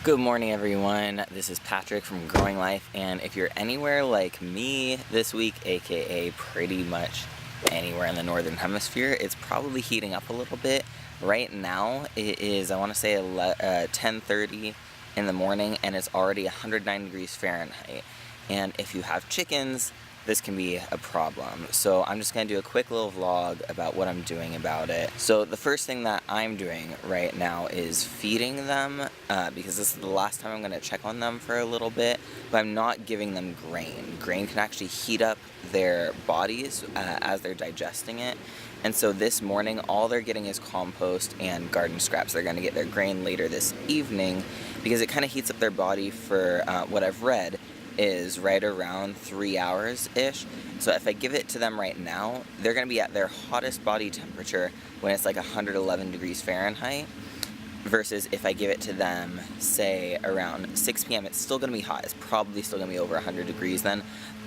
Good morning, everyone. This is Patrick from Growing Life, and if you're anywhere like me this week, aka pretty much anywhere in the northern hemisphere, it's probably heating up a little bit. Right now it is, I want to say 10:30 in the morning, and it's already 109 degrees Fahrenheit. And if you have chickens, this can be a problem. So I'm just going to do a quick little vlog about what I'm doing about it. So the first thing that I'm doing right now is feeding them, because this is the last time I'm going to check on them for a little bit, but I'm not giving them grain. Grain can actually heat up their bodies as they're digesting it. And so this morning, all they're getting is compost and garden scraps. They're going to get their grain later this evening because it kind of heats up their body for what I've read is right around 3 hours-ish. So if I give it to them right now, they're going to be at their hottest body temperature when it's like 111 degrees Fahrenheit, versus if I give it to them, say, around 6 p.m., it's still going to be hot. It's probably still going to be over 100 degrees then,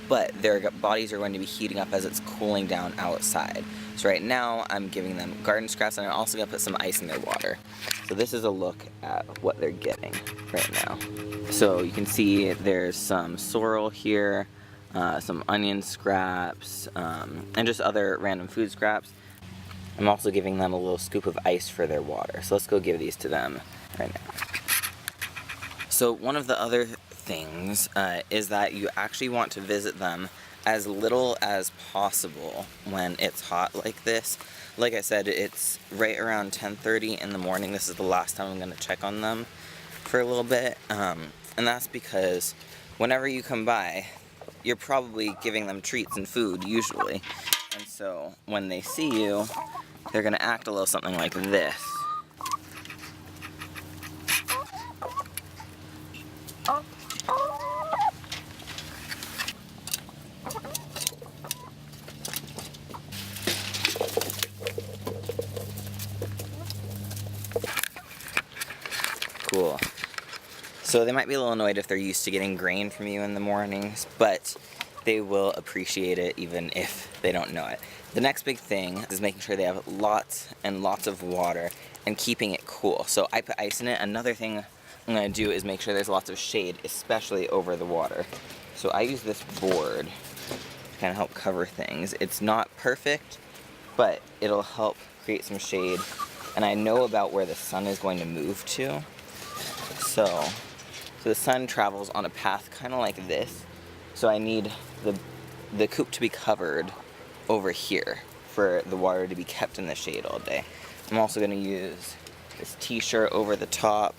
but their bodies are going to be heating up as it's cooling down outside. So right now, I'm giving them garden scraps, and I'm also going to put some ice in their water. So this is a look at what they're getting right now. So you can see there's some sorrel here, some onion scraps, and just other random food scraps. I'm also giving them a little scoop of ice for their water. So let's go give these to them right now. So one of the other things is that you actually want to visit them as little as possible when it's hot like this. Like I said, it's right around 10:30 in the morning. This is the last time I'm going to check on them for a little bit. And that's because whenever you come by, you're probably giving them treats and food usually. And so when they see you, they're going to act a little something like this. Cool. So they might be a little annoyed if they're used to getting grain from you in the mornings, but they will appreciate it even if they don't know it. The next big thing is making sure they have lots and lots of water and keeping it cool. So I put ice in it. Another thing I'm going to do is make sure there's lots of shade, especially over the water. So I use this board to kind of help cover things. It's not perfect, but it'll help create some shade. And I know about where the sun is going to move to. So the sun travels on a path kind of like this. So I need the coop to be covered over here for the water to be kept in the shade all day. I'm also going to use this t-shirt over the top.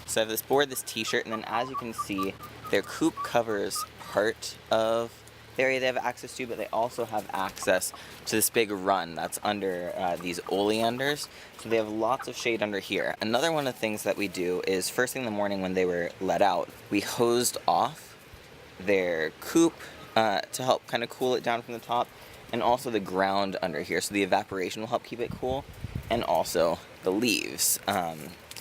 So I have this board, this t-shirt, and then as you can see, their coop covers part of the area they have access to, but they also have access to this big run that's under these oleanders. So they have lots of shade under here. Another one of the things that we do is first thing in the morning when they were let out, we hosed off their coop to help kind of cool it down from the top, and also the ground under here. So the evaporation will help keep it cool, and also the leaves.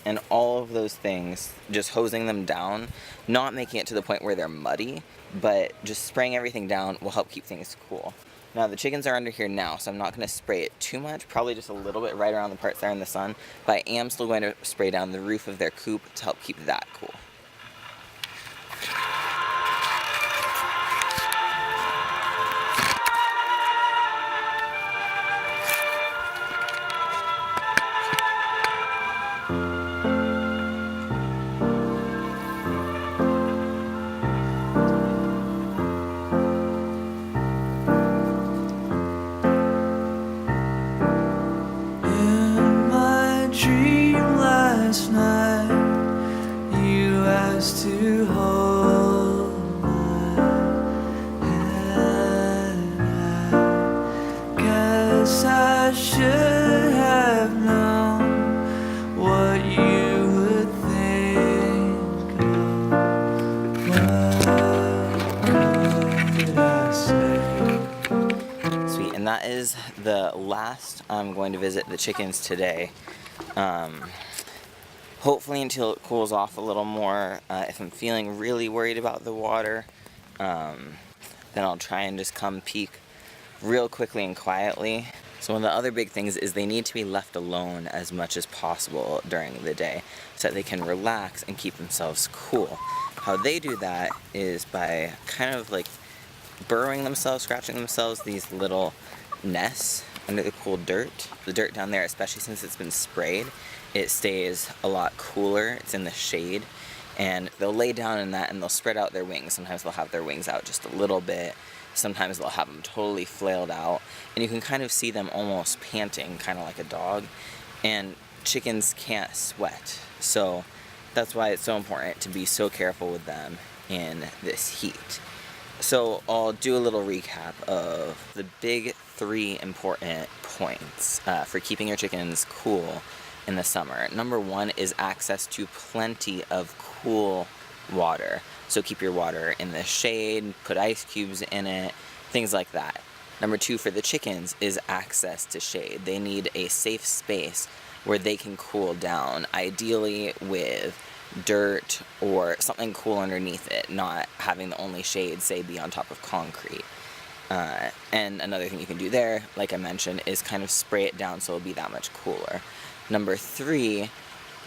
And all of those things, just hosing them down, not making it to the point where they're muddy, but just spraying everything down will help keep things cool. Now the chickens are under here now, so I'm not going to spray it too much, probably just a little bit right around the parts that are in the sun, but I am still going to spray down the roof of their coop to help keep that cool. To hold my hand, I guess I should have known what you would think of. What could I say? Sweet, and that is the last I'm going to visit the chickens today. Hopefully until it cools off a little more. If I'm feeling really worried about the water, then I'll try and just come peek real quickly and quietly. So one of the other big things is they need to be left alone as much as possible during the day so that they can relax and keep themselves cool. How they do that is by kind of like burrowing themselves, scratching themselves these little nests under the cool dirt. The dirt down there, especially since it's been sprayed, it stays a lot cooler. It's in the shade, and they'll lay down in that and they'll spread out their wings. Sometimes they'll have their wings out just a little bit. Sometimes they'll have them totally flailed out, and you can kind of see them almost panting, kind of like a dog. And chickens can't sweat, so that's why it's so important to be so careful with them in this heat. So I'll do a little recap of the big 3 important points for keeping your chickens cool in the summer. Number 1 is access to plenty of cool water. So keep your water in the shade, put ice cubes in it, things like that. Number 2 for the chickens is access to shade. They need a safe space where they can cool down, ideally with dirt or something cool underneath it, not having the only shade, say, be on top of concrete. And another thing you can do there, like I mentioned, is kind of spray it down so it'll be that much cooler. Number 3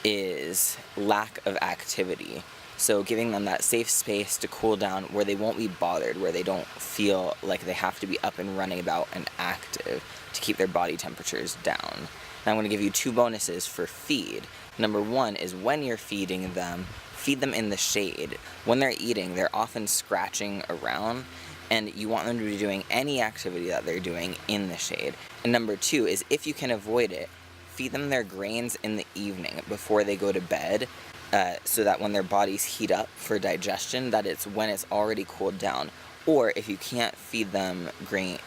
is lack of activity. So giving them that safe space to cool down where they won't be bothered, where they don't feel like they have to be up and running about and active to keep their body temperatures down. Now I'm going to give you 2 bonuses for feed. Number 1 is when you're feeding them, feed them in the shade. When they're eating, they're often scratching around, and you want them to be doing any activity that they're doing in the shade. And number 2 is, if you can avoid it, feed them their grains in the evening before they go to bed, so that when their bodies heat up for digestion, that it's when it's already cooled down. Or if you can't feed them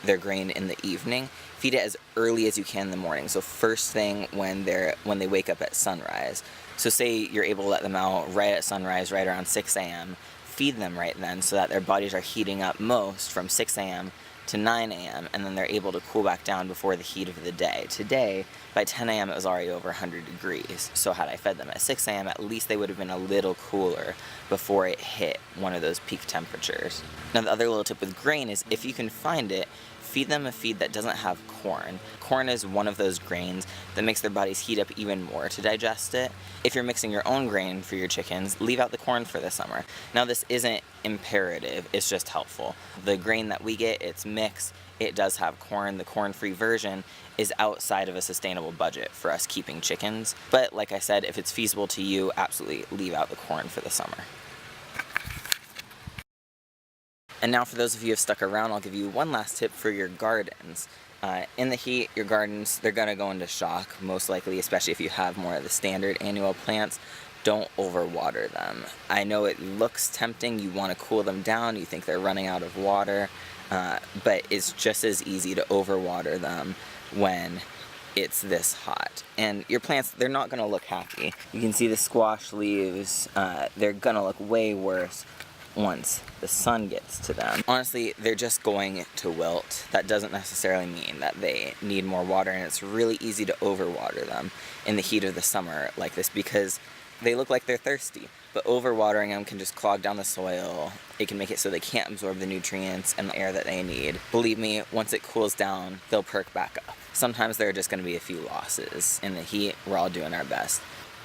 their grain in the evening, feed it as early as you can in the morning. So first thing when they wake up at sunrise. So say you're able to let them out right at sunrise, right around 6 a.m., feed them right then so that their bodies are heating up most from 6 a.m. to 9 a.m., and then they're able to cool back down before the heat of the day. Today, by 10 a.m. it was already over 100 degrees, so had I fed them at 6 a.m., at least they would have been a little cooler before it hit one of those peak temperatures. Now the other little tip with grain is, if you can find it, feed them a feed that doesn't have corn. Corn is one of those grains that makes their bodies heat up even more to digest it. If you're mixing your own grain for your chickens, leave out the corn for the summer. Now this isn't imperative, it's just helpful. The grain that we get, it's mixed, it does have corn. The corn-free version is outside of a sustainable budget for us keeping chickens. But like I said, if it's feasible to you, absolutely leave out the corn for the summer. And now for those of you who have stuck around, I'll give you one last tip for your gardens. In the heat, your gardens, they're gonna go into shock, most likely, especially if you have more of the standard annual plants. Don't overwater them. I know it looks tempting, you wanna cool them down, you think they're running out of water, but it's just as easy to overwater them when it's this hot. And your plants, they're not gonna look happy. You can see the squash leaves, they're gonna look way worse once the sun gets to them. Honestly, they're just going to wilt. That doesn't necessarily mean that they need more water, and it's really easy to overwater them in the heat of the summer like this because they look like they're thirsty. But overwatering them can just clog down the soil. It can make it so they can't absorb the nutrients and the air that they need. Believe me, once it cools down, they'll perk back up. Sometimes there are just going to be a few losses in the heat. We're all doing our best.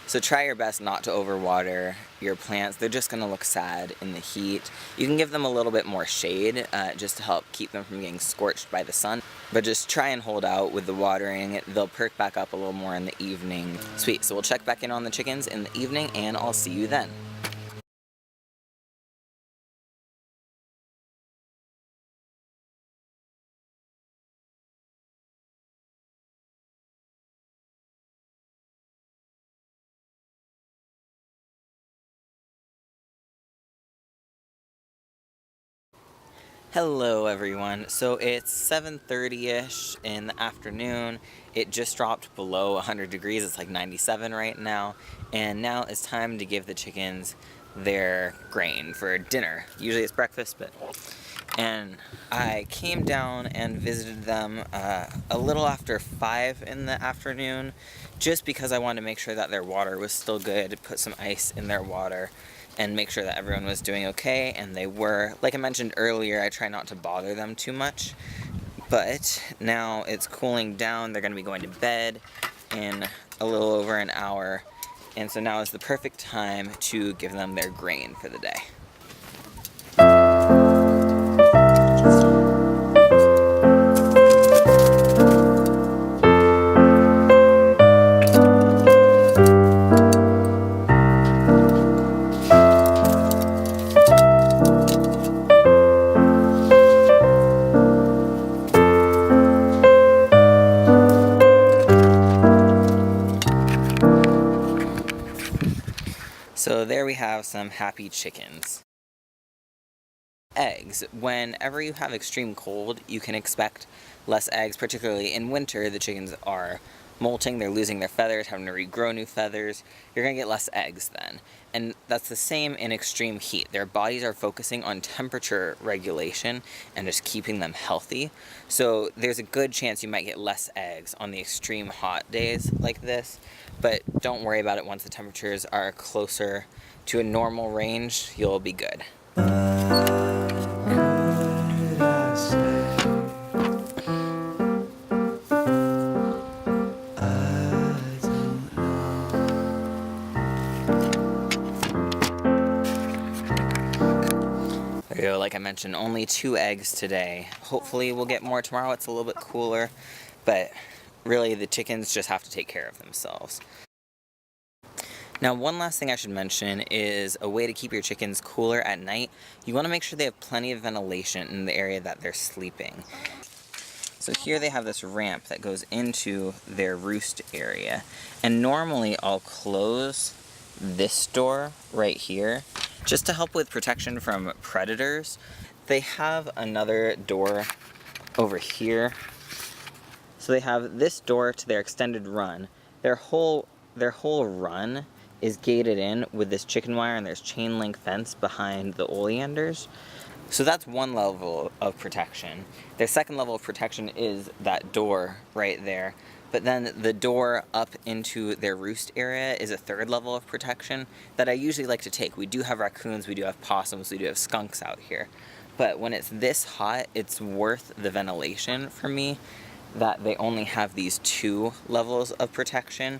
So try your best not to overwater your plants. They're just going to look sad in the heat. You can give them a little bit more shade just to help keep them from getting scorched by the sun. But just try and hold out with the watering. They'll perk back up a little more in the evening. Sweet, so we'll check back in on the chickens in the evening, and I'll see you then. Hello everyone. So it's 7:30ish in the afternoon. It just dropped below 100 degrees. It's like 97 right now. And now it's time to give the chickens their grain for dinner. Usually it's breakfast, and I came down and visited them a little after 5 in the afternoon, just because I wanted to make sure that their water was still good, put some ice in their water, and make sure that everyone was doing okay, and they were. Like I mentioned earlier, I try not to bother them too much, But now it's cooling down. They're going to be going to bed in a little over an hour. And so now is the perfect time to give them their grain for the day. So there we have some happy chickens. Eggs. Whenever you have extreme cold, you can expect less eggs, particularly in winter. The chickens are molting, they're losing their feathers, having to regrow new feathers. You're going to get less eggs then. And that's the same in extreme heat. Their bodies are focusing on temperature regulation and just keeping them healthy. So there's a good chance you might get less eggs on the extreme hot days like this. But don't worry about it. Once the temperatures are closer to a normal range, you'll be good. There you go, like I mentioned, only 2 eggs today. Hopefully we'll get more tomorrow. It's a little bit cooler, but really the chickens just have to take care of themselves. Now, one last thing I should mention is a way to keep your chickens cooler at night. You want to make sure they have plenty of ventilation in the area that they're sleeping. So here they have this ramp that goes into their roost area. And normally I'll close this door right here just to help with protection from predators. They have another door over here. So they have this door to their extended run. Their whole run is gated in with this chicken wire, and there's chain link fence behind the oleanders. So that's one level of protection. Their second level of protection is that door right there. But then the door up into their roost area is a third level of protection that I usually like to take. We do have raccoons, we do have possums, we do have skunks out here. But when it's this hot, it's worth the ventilation for me that they only have these 2 levels of protection,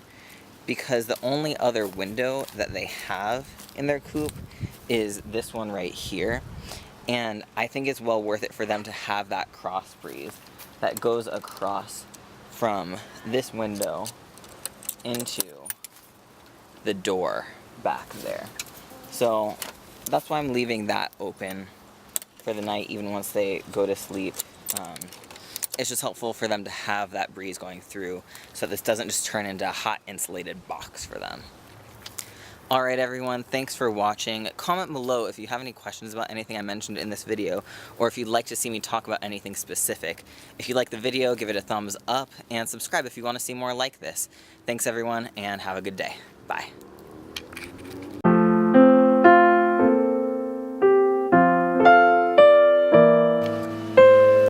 because the only other window that they have in their coop is this one right here. And I think it's well worth it for them to have that cross breeze that goes across from this window into the door back there. So that's why I'm leaving that open for the night, even once they go to sleep. It's just helpful for them to have that breeze going through so this doesn't just turn into a hot insulated box for them. Alright everyone, thanks for watching. Comment below if you have any questions about anything I mentioned in this video, or if you'd like to see me talk about anything specific. If you like the video, give it a thumbs up, and subscribe if you want to see more like this. Thanks everyone, and have a good day. Bye.